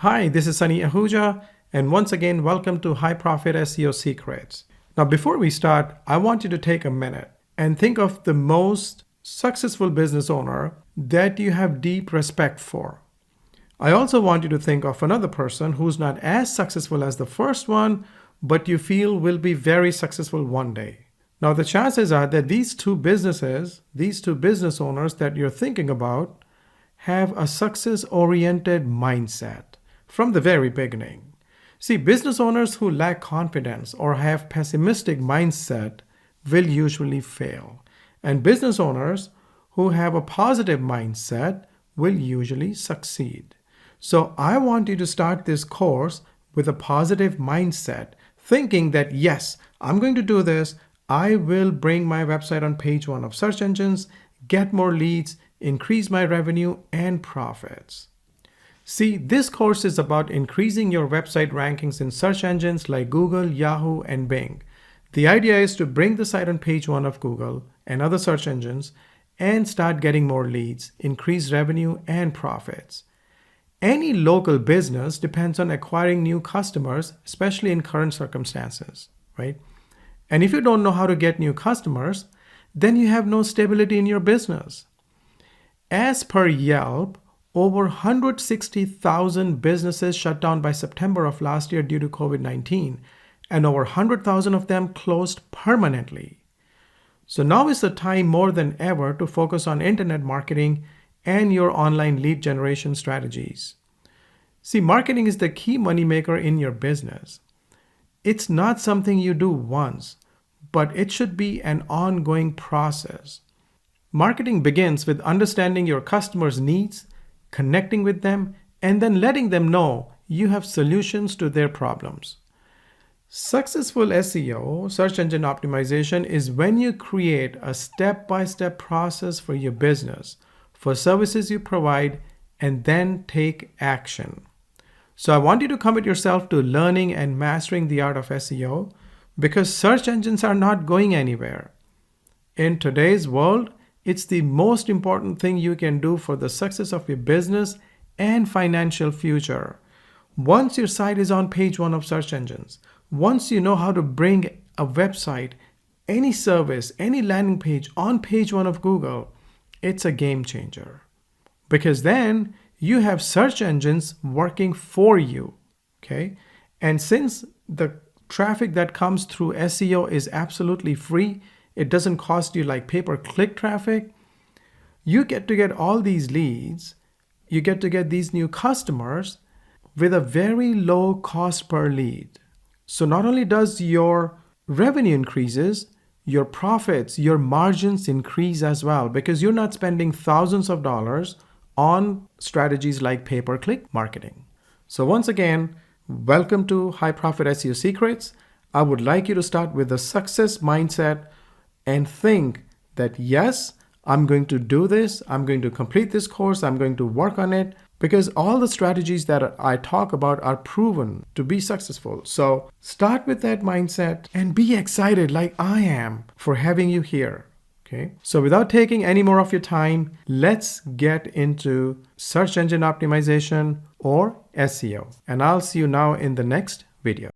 Hi, this is Sonny, and once again, welcome to High-Profit SEO Secrets. Now, before we start, I want you to take a minute and think of the most successful business owner that you have deep respect for. I also want you to think of another person who's not as successful as the first one, but you feel will be very successful one day. Now, the chances are that these two business owners that you're thinking about have a success-oriented mindset from the very beginning. See, business owners who lack confidence or have pessimistic mindset will usually fail. And business owners who have a positive mindset will usually succeed. So I want you to start this course with a positive mindset, thinking that yes, I'm going to do this. I will bring my website on page 1 of search engines, get more leads, increase my revenue and profits. See, this course is about increasing your website rankings in search engines like Google, Yahoo, and Bing. The idea is to bring the site on page 1 of Google and other search engines and start getting more leads, increase revenue and profits. Any local business depends on acquiring new customers, especially in current circumstances, right? And if you don't know how to get new customers, then you have no stability in your business. As per Yelp, over 160,000 businesses shut down by September of last year due to COVID-19, and over 100,000 of them closed permanently. So now is the time more than ever to focus on internet marketing and your online lead generation strategies. See, marketing is the key moneymaker in your business. It's not something you do once, but it should be an ongoing process. Marketing begins with understanding your customers' needs, connecting with them, and then letting them know you have solutions to their problems. Successful SEO, search engine optimization, is when you create a step-by-step process for your business, for services you provide, and then take action. So I want you to commit yourself to learning and mastering the art of SEO because search engines are not going anywhere. In today's world, it's the most important thing you can do for the success of your business and financial future. Once your site is on page 1 of search engines, once you know how to bring a website, any service, any landing page on page 1 of Google, it's a game changer. Because then you have search engines working for you, okay? And since the traffic that comes through SEO is absolutely free, it doesn't cost you like pay-per-click traffic. You get to get all these leads. You get to get these new customers with a very low cost per lead. So not only does your revenue increases, your profits, your margins increase as well because you're not spending thousands of dollars on strategies like pay-per-click marketing. So once again, welcome to High-Profit SEO Secrets. I would like you to start with a success mindset and think that yes, I'm going to do this, I'm going to complete this course, I'm going to work on it, because all the strategies that I talk about are proven to be successful. So start with that mindset and be excited like I am for having you here. Okay? So without taking any more of your time, let's get into search engine optimization or SEO. And I'll see you now in the next video.